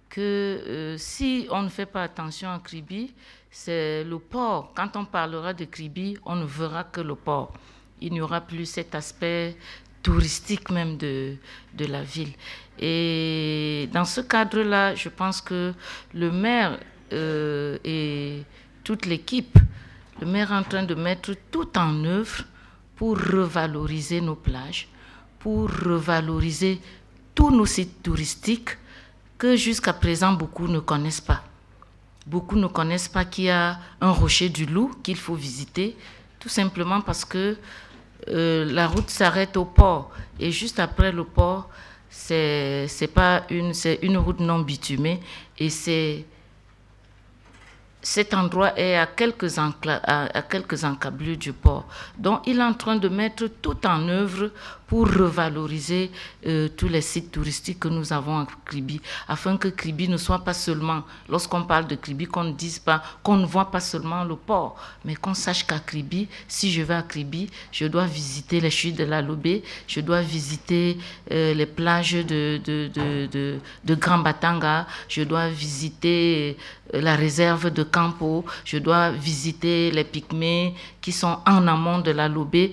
que si on ne fait pas attention à Kribi, c'est le port. Quand on parlera de Kribi, on ne verra que le port. Il n'y aura plus cet aspect touristique même de la ville. Et dans ce cadre-là, je pense que le maire et toute l'équipe, le maire est en train de mettre tout en œuvre pour revaloriser nos plages, pour revaloriser tous nos sites touristiques que jusqu'à présent beaucoup ne connaissent pas. Beaucoup ne connaissent pas qu'il y a un rocher du Loup qu'il faut visiter, tout simplement parce que la route s'arrête au port. Et juste après le port, c'est une route non bitumée. Et cet endroit est à quelques encablures du port. Donc, il est en train de mettre tout en œuvre pour revaloriser tous les sites touristiques que nous avons à Kribi, afin que Kribi ne soit pas seulement, lorsqu'on parle de Kribi, qu'on ne voit pas seulement le port, mais qu'on sache qu'à Kribi, si je vais à Kribi, je dois visiter les chutes de la Lobé, je dois visiter les plages de Grand Batanga, je dois visiter la réserve de Campo, je dois visiter les Pygmées qui sont en amont de la Lobé.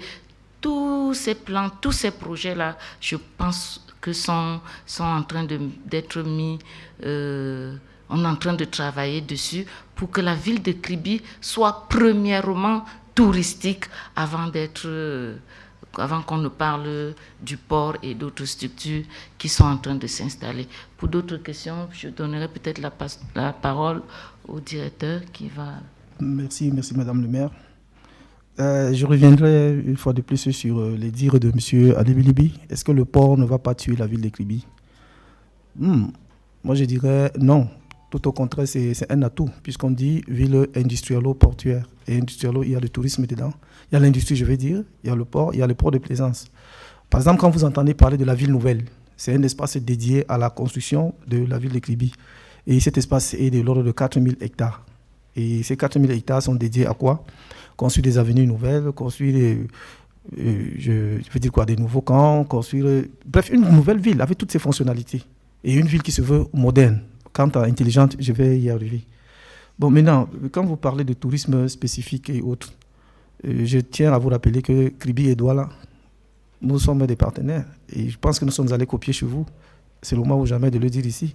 Tous ces plans, tous ces projets-là, je pense que sont en train d'être mis, on est en train de travailler dessus pour que la ville de Kribi soit premièrement touristique avant qu'on ne parle du port et d'autres structures qui sont en train de s'installer. Pour d'autres questions, je donnerai peut-être la parole au directeur qui va... Merci Madame le maire. Je reviendrai une fois de plus sur les dires de M. Ali Bilibi. Est-ce que le port ne va pas tuer la ville de Kribi? Moi, je dirais non. Tout au contraire, c'est un atout, puisqu'on dit ville industrialo-portuaire. Et industrialo, il y a le tourisme dedans. Il y a l'industrie, je vais dire. Il y a le port, il y a le port de plaisance. Par exemple, quand vous entendez parler de la ville nouvelle, c'est un espace dédié à la construction de la ville de Kribi. Et cet espace est de l'ordre de 4000 hectares. Et ces 4000 hectares sont dédiés à quoi? Construire des avenues nouvelles, construire des nouveaux camps, construire... Bref, une nouvelle ville avec toutes ses fonctionnalités. Et une ville qui se veut moderne. Quant à intelligente, je vais y arriver. Bon, maintenant, quand vous parlez de tourisme spécifique et autres, je tiens à vous rappeler que Kribi et Douala, nous sommes des partenaires. Et je pense que nous sommes allés copier chez vous. C'est le moment ou jamais de le dire ici.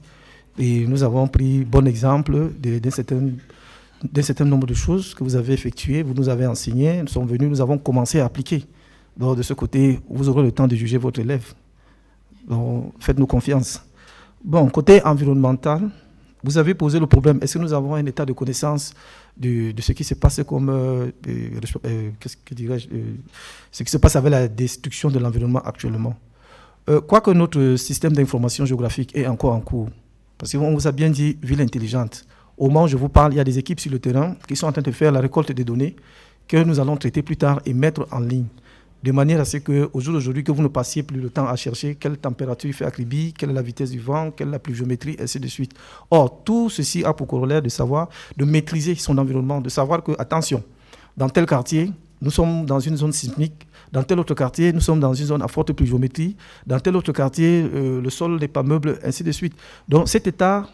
Et nous avons pris bon exemple d'un certain nombre de choses que vous avez effectuées, vous nous avez enseignées, nous sommes venus, nous avons commencé à appliquer. Donc de ce côté, vous aurez le temps de juger votre élève. Donc faites-nous confiance. Bon, côté environnemental, vous avez posé le problème. Est-ce que nous avons un état de connaissance de ce qui se passe comme... ce qui se passe avec la destruction de l'environnement actuellement? Quoique notre système d'information géographique est encore en cours, parce qu'on vous a bien dit ville intelligente. Au moment où je vous parle, il y a des équipes sur le terrain qui sont en train de faire la récolte des données que nous allons traiter plus tard et mettre en ligne. de manière à ce qu'au jour d'aujourd'hui, que vous ne passiez plus le temps à chercher quelle température il fait à Kribi, quelle est la vitesse du vent, quelle est la pluviométrie, ainsi de suite. Or, tout ceci a pour corollaire de savoir, de maîtriser son environnement, de savoir que, attention, dans tel quartier, nous sommes dans une zone sismique, dans tel autre quartier, nous sommes dans une zone à forte pluviométrie, dans tel autre quartier, le sol n'est pas meuble, ainsi de suite. Donc cet état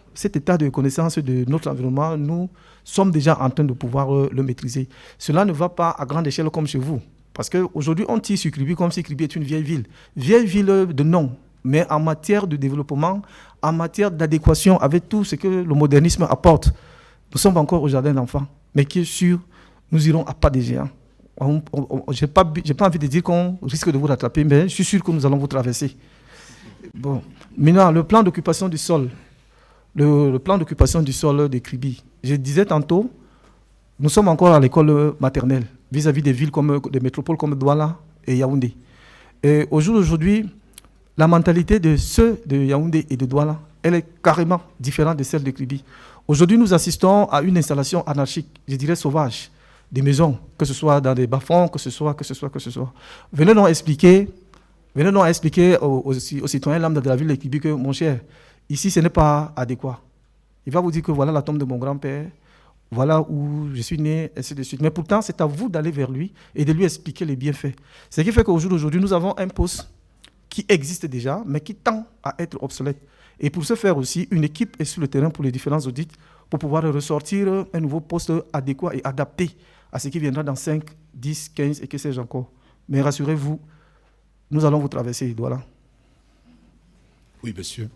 de connaissance de notre environnement, nous sommes déjà en train de pouvoir le maîtriser. Cela ne va pas à grande échelle comme chez vous. Parce qu'aujourd'hui, on tire sur Kribi comme si Kribi est une vieille ville. Vieille ville de nom, mais en matière de développement, en matière d'adéquation avec tout ce que le modernisme apporte. Nous sommes encore au jardin d'enfants, mais qui est sûr, nous irons à pas de géants. Je n'ai pas envie de dire qu'on risque de vous rattraper, mais je suis sûr que nous allons vous traverser. Bon. Maintenant, le plan d'occupation du sol. Le plan d'occupation du sol de Kribi. Je disais tantôt, nous sommes encore à l'école maternelle, vis-à-vis des villes des métropoles comme Douala et Yaoundé. Et au jour d'aujourd'hui, la mentalité de ceux de Yaoundé et de Douala, elle est carrément différente de celle de Kribi. Aujourd'hui, nous assistons à une installation anarchique, je dirais sauvage, des maisons, que ce soit dans des bas-fonds, que ce soit. Venez nous expliquer aux citoyens lambda de la ville de Kribi que, mon cher, ici, ce n'est pas adéquat. Il va vous dire que voilà la tombe de mon grand-père, voilà où je suis né, ainsi de suite. Mais pourtant, c'est à vous d'aller vers lui et de lui expliquer les bienfaits. Ce qui fait qu'au jour d'aujourd'hui, nous avons un poste qui existe déjà, mais qui tend à être obsolète. Et pour ce faire aussi, une équipe est sur le terrain pour les différents audits, pour pouvoir ressortir un nouveau poste adéquat et adapté à ce qui viendra dans 5, 10, 15 et que sais-je encore. Mais rassurez-vous, nous allons vous traverser, voilà. Oui, monsieur.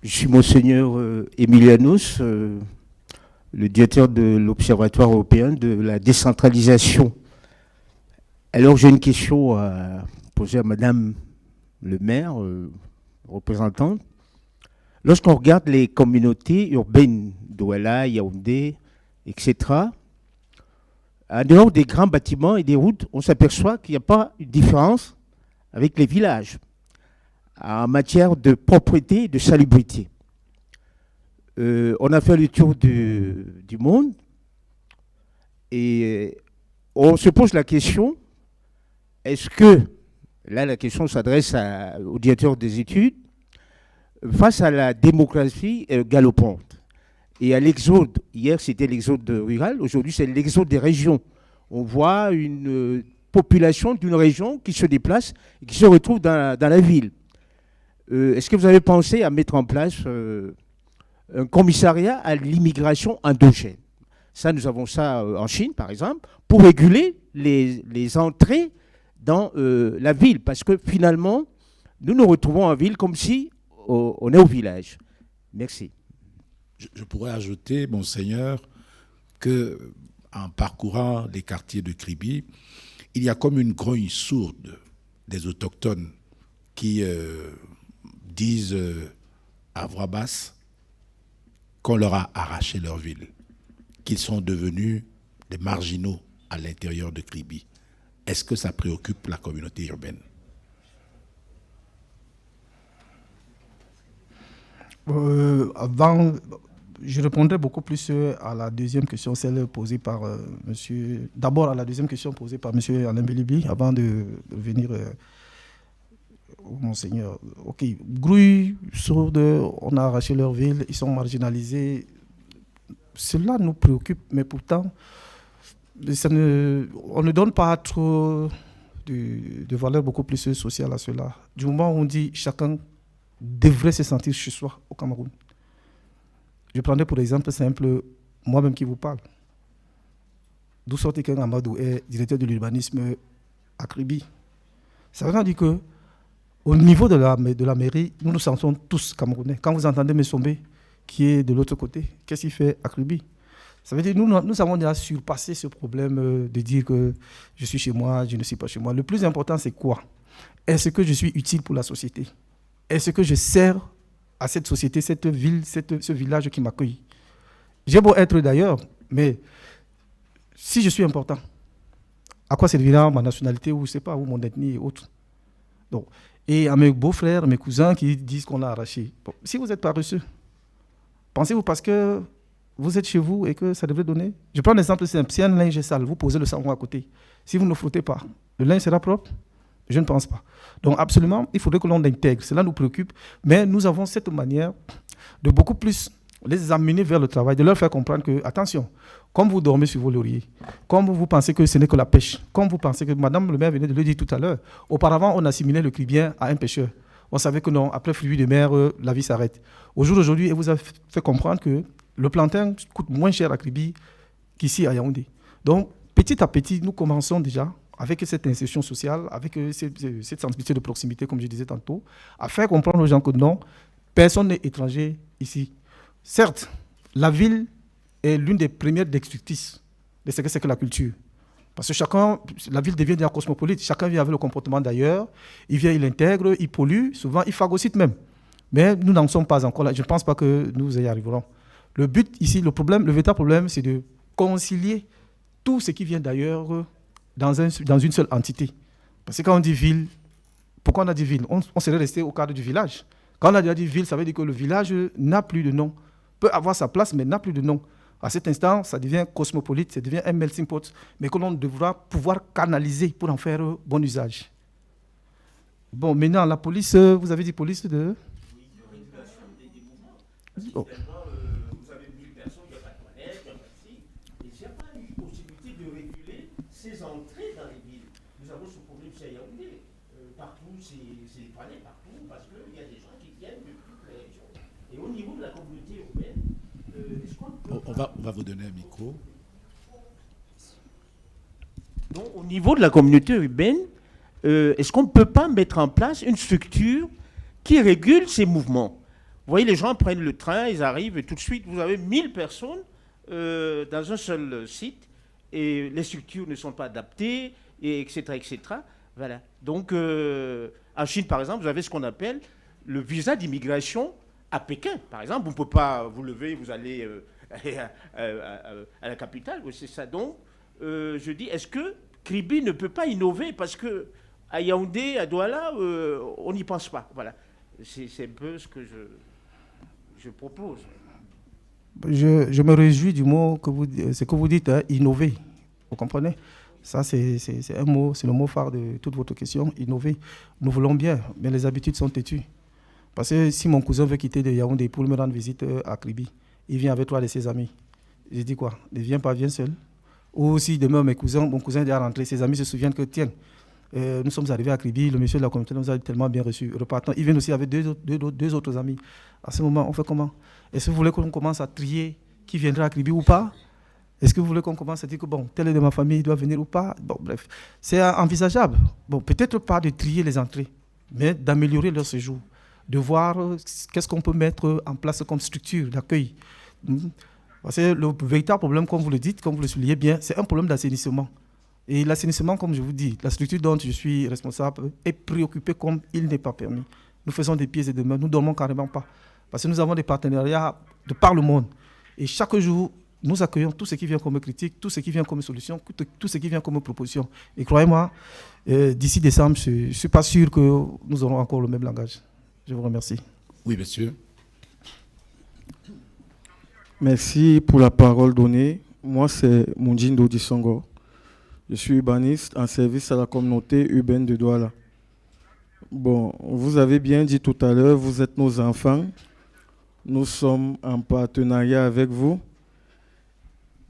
Je suis Monseigneur Emilianus, le directeur de l'Observatoire européen de la décentralisation. Alors j'ai une question à poser à Madame le maire, représentante. Lorsqu'on regarde les communautés urbaines, Douala, Yaoundé, etc., en dehors des grands bâtiments et des routes, on s'aperçoit qu'il n'y a pas de différence avec les villages en matière de propreté et de salubrité. On a fait le tour du monde et on se pose la question, est-ce que, là la question s'adresse au directeur des études, face à la démographie galopante et à l'exode, hier c'était l'exode rural, aujourd'hui c'est l'exode des régions. On voit une population d'une région qui se déplace et qui se retrouve dans la ville. Est-ce que vous avez pensé à mettre en place un commissariat à l'immigration endogène? Ça, nous avons ça en Chine, par exemple, pour réguler les entrées dans la ville. Parce que finalement, nous nous retrouvons en ville comme si on est au village. Merci. Je pourrais ajouter, Monseigneur, qu'en parcourant les quartiers de Kribi, il y a comme une grogne sourde des autochtones qui disent à voix basse qu'on leur a arraché leur ville, qu'ils sont devenus des marginaux à l'intérieur de Kribi. Est-ce que ça préoccupe la communauté urbaine? Avant, je répondrai beaucoup plus à la deuxième question, celle posée par monsieur. D'abord à la deuxième question posée par monsieur Alain Bélibi, avant de venir au Monseigneur. Ok, grouille, sourde, on a arraché leur ville, ils sont marginalisés. Cela nous préoccupe, mais pourtant, on ne donne pas trop de valeur beaucoup plus sociale à cela. Du moment où on dit chacun devrait se sentir chez soi au Cameroun. Je prendrai pour exemple simple, moi-même qui vous parle. D'où sortait qu'un Amadou est directeur de l'urbanisme à Kribi. Ça veut dire que au niveau de la mairie, nous nous sentons tous Camerounais. Quand vous entendez Messombe, qui est de l'autre côté, qu'est-ce qu'il fait à Kribi? Ça veut dire que nous avons déjà surpassé ce problème de dire que je suis chez moi, je ne suis pas chez moi. Le plus important, c'est quoi? Est-ce que je suis utile pour la société? Est-ce que je sers à cette société, cette ville, ce village qui m'accueille? J'ai beau être d'ailleurs, mais si je suis important, à quoi servira ma nationalité ou je sais pas, ou mon ethnie et autres? Donc, et à mes beaux-frères, mes cousins qui disent qu'on l'a arraché. Bon, si vous êtes paresseux, pensez-vous parce que vous êtes chez vous et que ça devrait donner. Je prends un exemple simple. Si un linge est sale, vous posez le savon à côté. Si vous ne frottez pas, le linge sera propre? Je ne pense pas. Donc absolument, il faudrait que l'on intègre. Cela nous préoccupe. Mais nous avons cette manière de beaucoup plus les amener vers le travail, de leur faire comprendre que, attention, comme vous dormez sur vos lauriers, comme vous pensez que ce n'est que la pêche, comme vous pensez que, Madame le maire venait de le dire tout à l'heure, auparavant, on assimilait le cribien à un pêcheur. On savait que non, après fruits de mer, la vie s'arrête. Au jour d'aujourd'hui, elle vous a fait comprendre que le plantain coûte moins cher à Kribi qu'ici à Yaoundé. Donc, petit à petit, nous commençons déjà, avec cette insertion sociale, avec cette sensibilité de proximité, comme je disais tantôt, à faire comprendre aux gens que non, personne n'est étranger ici. Certes, la ville est l'une des premières destructrices de ce que c'est que la culture. Parce que la ville devient déjà cosmopolite. Chacun vient avec le comportement d'ailleurs. Il vient, il intègre, il pollue, souvent il phagocyte même. Mais nous n'en sommes pas encore là. Je ne pense pas que nous y arriverons. Le but ici, le véritable problème, c'est de concilier tout ce qui vient d'ailleurs dans une seule entité. Parce que quand on dit ville, pourquoi on a dit ville? On serait resté au cadre du village. Quand on a déjà dit ville, ça veut dire que le village n'a plus de nom. Peut avoir sa place, mais n'a plus de nom. À cet instant, ça devient cosmopolite, ça devient un melting pot, mais que l'on devra pouvoir canaliser pour en faire bon usage. Bon, maintenant, la police, vous avez dit police de... Oui, de régulation des mouvements. Oh. Vous avez 1000 personnes, il n'y a pas de toilettes, il n'y a pas de si. Et s'il n'y a pas une possibilité de réguler ces entrées dans les villes, nous avons ce problème chez Yaoundé. Partout, c'est les toilettes, partout, parce qu'il y a des gens qui viennent de toutes les régions. Et au niveau de la communauté urbaine, on va vous donner un micro. Donc, au niveau de la communauté urbaine, est-ce qu'on ne peut pas mettre en place une structure qui régule ces mouvements? Vous voyez, les gens prennent le train, ils arrivent et tout de suite, vous avez 1000 personnes dans un seul site et les structures ne sont pas adaptées, et etc., etc. Voilà. Donc, en Chine, par exemple, vous avez ce qu'on appelle le visa d'immigration à Pékin, par exemple. Vous ne pouvez pas vous lever, vous allez à la capitale. C'est ça. Donc, je dis, est-ce que Kribi ne peut pas innover? Parce qu'à Yaoundé, à Douala, on n'y pense pas. Voilà. C'est un peu ce que je propose. Je me réjouis du mot ce que vous dites, hein, innover. Vous comprenez? Ça, c'est un mot, c'est le mot phare de toute votre question, innover. Nous voulons bien, mais les habitudes sont têtues. Parce que si mon cousin veut quitter de Yaoundé pour me rendre visite à Kribi, il vient avec 3 de ses amis. Je dis quoi? Ne viens pas, viens seul. Ou si demain, mon cousin est déjà rentré, ses amis se souviennent que, tiens, nous sommes arrivés à Kribi, le monsieur de la communauté nous a tellement bien reçus. Repartant, il vient aussi avec deux autres amis. À ce moment, on fait comment? Est-ce que vous voulez qu'on commence à trier qui viendra à Kribi ou pas? Est-ce que vous voulez qu'on commence à dire que, bon, tel est de ma famille, il doit venir ou pas? Bon, bref, c'est envisageable. Bon, peut-être pas de trier les entrées, mais d'améliorer leur séjour, de voir qu'est-ce qu'on peut mettre en place comme structure d'accueil. Parce que le véritable problème, comme vous le dites, comme vous le soulignez bien, c'est un problème d'assainissement. Et l'assainissement, comme je vous dis, la structure dont je suis responsable est préoccupée comme il n'est pas permis. Nous faisons des pieds et des mains, nous ne dormons carrément pas. Parce que nous avons des partenariats de par le monde. Et chaque jour, nous accueillons tout ce qui vient comme critique, tout ce qui vient comme solution, tout ce qui vient comme proposition. Et croyez-moi, d'ici décembre, je ne suis pas sûr que nous aurons encore le même langage. Je vous remercie. Oui, monsieur. Merci pour la parole donnée. Moi, c'est Munjindo Disongo. Je suis urbaniste en service à la communauté urbaine de Douala. Bon, vous avez bien dit tout à l'heure, vous êtes nos enfants. Nous sommes en partenariat avec vous.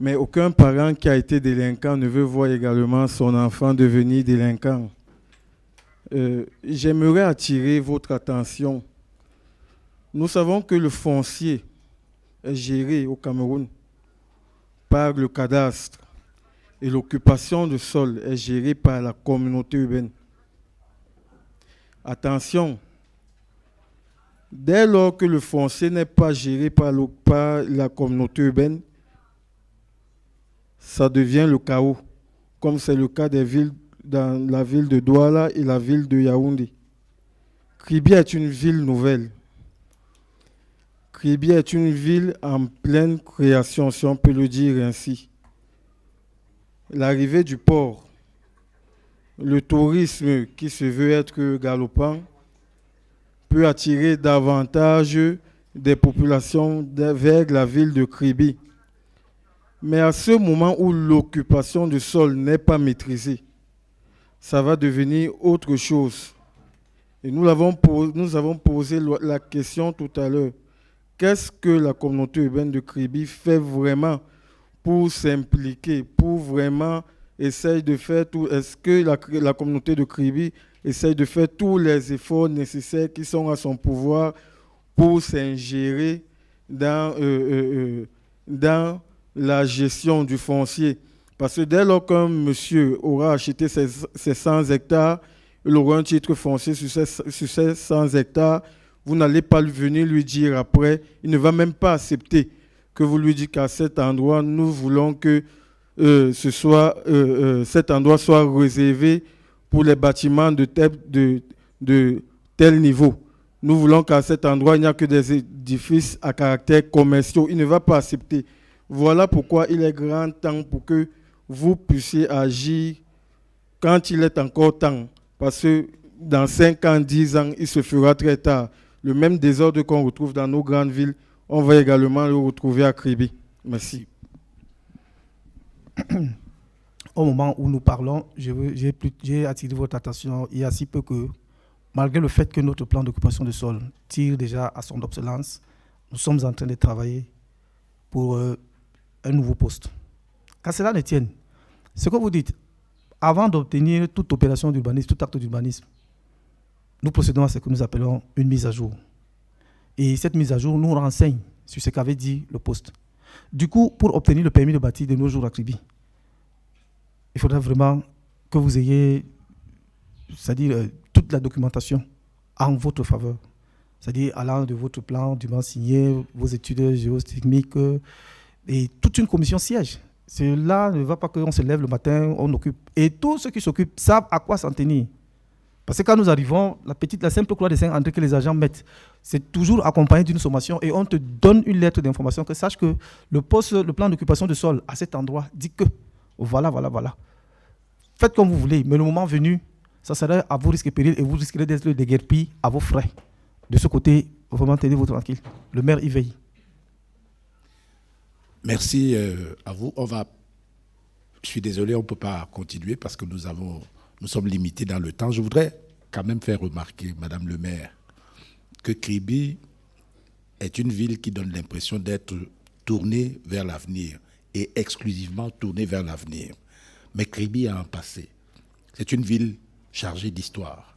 Mais aucun parent qui a été délinquant ne veut voir également son enfant devenir délinquant. J'aimerais attirer votre attention. Nous savons que le foncier est géré au Cameroun par le cadastre et l'occupation de sol est gérée par la communauté urbaine. Attention, dès lors que le foncier n'est pas géré par la communauté urbaine, ça devient le chaos, comme c'est le cas des villes dans la ville de Douala et la ville de Yaoundé. Kribi est une ville nouvelle. Kribi est une ville en pleine création, si on peut le dire ainsi. L'arrivée du port, le tourisme qui se veut être galopant, peut attirer davantage des populations vers la ville de Kribi. Mais à ce moment où l'occupation du sol n'est pas maîtrisée, ça va devenir autre chose. Et nous avons posé la question tout à l'heure. Qu'est-ce que la communauté urbaine de Kribi fait vraiment pour s'impliquer, pour vraiment essayer de faire tout? Est-ce que la communauté de Kribi essaye de faire tous les efforts nécessaires qui sont à son pouvoir pour s'ingérer dans la gestion du foncier? Parce que dès lors qu'un monsieur aura acheté ses 100 hectares, il aura un titre foncier sur ces 100 hectares, vous n'allez pas venir lui dire après, il ne va même pas accepter que vous lui dites qu'à cet endroit, nous voulons que cet endroit soit réservé pour les bâtiments de tel niveau. Nous voulons qu'à cet endroit, il n'y a que des édifices à caractère commercial. Il ne va pas accepter. Voilà pourquoi il est grand temps pour que vous puissiez agir quand il est encore temps. Parce que dans 5 ans, 10 ans, il se fera très tard. Le même désordre qu'on retrouve dans nos grandes villes, on va également le retrouver à Kribi. Merci. Au moment où nous parlons, j'ai attiré votre attention il y a si peu que, malgré le fait que notre plan d'occupation de sol tire déjà à son obsolescence, nous sommes en train de travailler pour un nouveau poste. Qu'à cela ne tienne, ce que vous dites, avant d'obtenir toute opération d'urbanisme, tout acte d'urbanisme, nous procédons à ce que nous appelons une mise à jour. Et cette mise à jour nous renseigne sur ce qu'avait dit le poste. Du coup, pour obtenir le permis de bâtir de nos jours à Kribi, il faudrait vraiment que vous ayez, c'est-à-dire toute la documentation en votre faveur. C'est-à-dire allant de votre plan durement signé, vos études géotechniques, et toute une commission siège. Cela ne va pas qu'on se lève le matin, on occupe. Et tous ceux qui s'occupent savent à quoi s'en tenir. Parce que quand nous arrivons, la simple croix de Saint-André que les agents mettent, c'est toujours accompagné d'une sommation et on te donne une lettre d'information que sache que le plan d'occupation de sol à cet endroit dit que voilà. Faites comme vous voulez, mais le moment venu, ça serait à vos risques et périls et vous risquerez d'être déguerpis à vos frais. De ce côté, vraiment tenez-vous tranquille. Le maire y veille. Merci à vous. Je suis désolé, on ne peut pas continuer parce que nous sommes limités dans le temps. Je voudrais quand même faire remarquer, Madame le maire, que Kribi est une ville qui donne l'impression d'être tournée vers l'avenir et exclusivement tournée vers l'avenir. Mais Kribi a un passé. C'est une ville chargée d'histoire.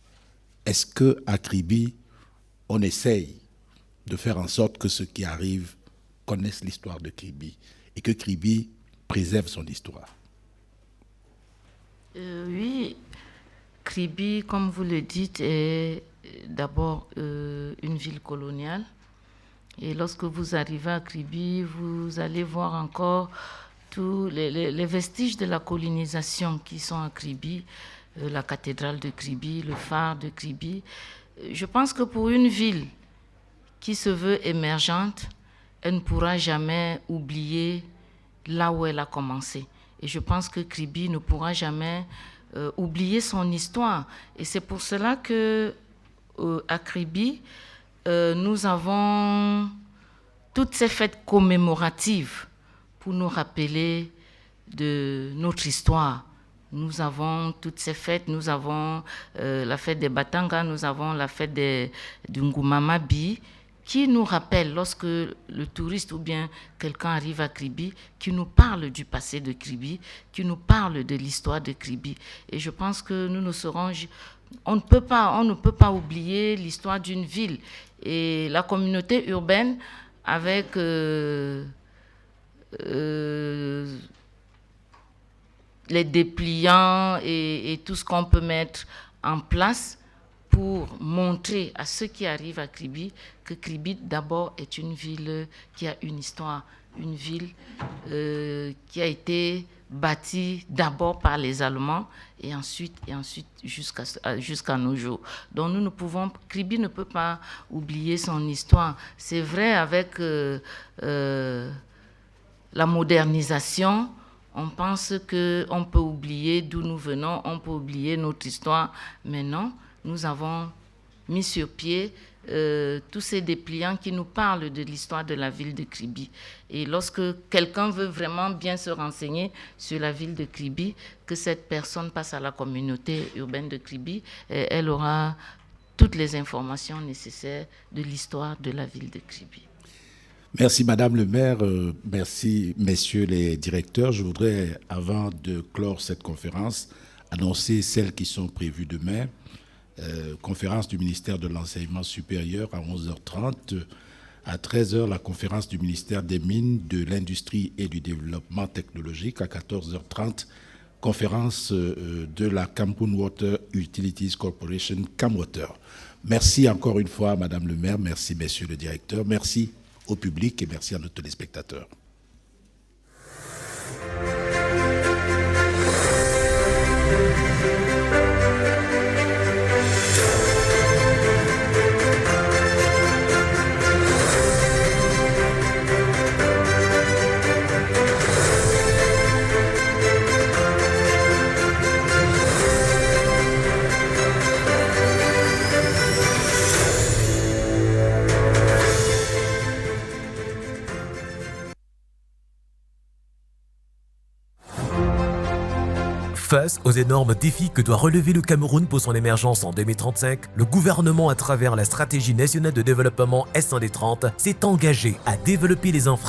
Est-ce qu'à Kribi, on essaye de faire en sorte que ceux qui arrivent connaissent l'histoire de Kribi et que Kribi préserve son histoire? Oui, Kribi, comme vous le dites, est d'abord une ville coloniale. Et lorsque vous arrivez à Kribi, vous allez voir encore tous les vestiges de la colonisation qui sont à Kribi, la cathédrale de Kribi, le phare de Kribi. Je pense que pour une ville qui se veut émergente, elle ne pourra jamais oublier là où elle a commencé. Et je pense que Kribi ne pourra jamais oublier son histoire. Et c'est pour cela que à Kribi, nous avons toutes ces fêtes commémoratives pour nous rappeler de notre histoire. Nous avons toutes ces fêtes, nous avons la fête des Batanga, nous avons la fête du Ngumamabi, qui nous rappelle, lorsque le touriste ou bien quelqu'un arrive à Kribi, qui nous parle du passé de Kribi, qui nous parle de l'histoire de Kribi. Et je pense que nous ne serons... On ne peut pas oublier l'histoire d'une ville. Et la communauté urbaine, avec les dépliants et tout ce qu'on peut mettre en place pour montrer à ceux qui arrivent à Kribi que Kribi d'abord est une ville qui a une histoire, une ville qui a été bâtie d'abord par les Allemands et ensuite jusqu'à nos jours. Donc Kribi ne peut pas oublier son histoire. C'est vrai, avec la modernisation, on pense qu'on peut oublier d'où nous venons, on peut oublier notre histoire, mais non. Nous avons mis sur pied tous ces dépliants qui nous parlent de l'histoire de la ville de Kribi. Et lorsque quelqu'un veut vraiment bien se renseigner sur la ville de Kribi, que cette personne passe à la communauté urbaine de Kribi, elle aura toutes les informations nécessaires de l'histoire de la ville de Kribi. Merci Madame le maire, merci messieurs les directeurs. Je voudrais, avant de clore cette conférence, annoncer celles qui sont prévues demain. Conférence du ministère de l'Enseignement supérieur à 11h30. À 13h, la conférence du ministère des Mines, de l'Industrie et du Développement technologique. À 14h30, conférence de la Cameroon Water Utilities Corporation, Camwater. Merci encore une fois, Madame le maire, merci messieurs le directeur, merci au public et merci à nos téléspectateurs. Face aux énormes défis que doit relever le Cameroun pour son émergence en 2035, le gouvernement, à travers la stratégie nationale de développement S1D30, s'est engagé à développer les infrastructures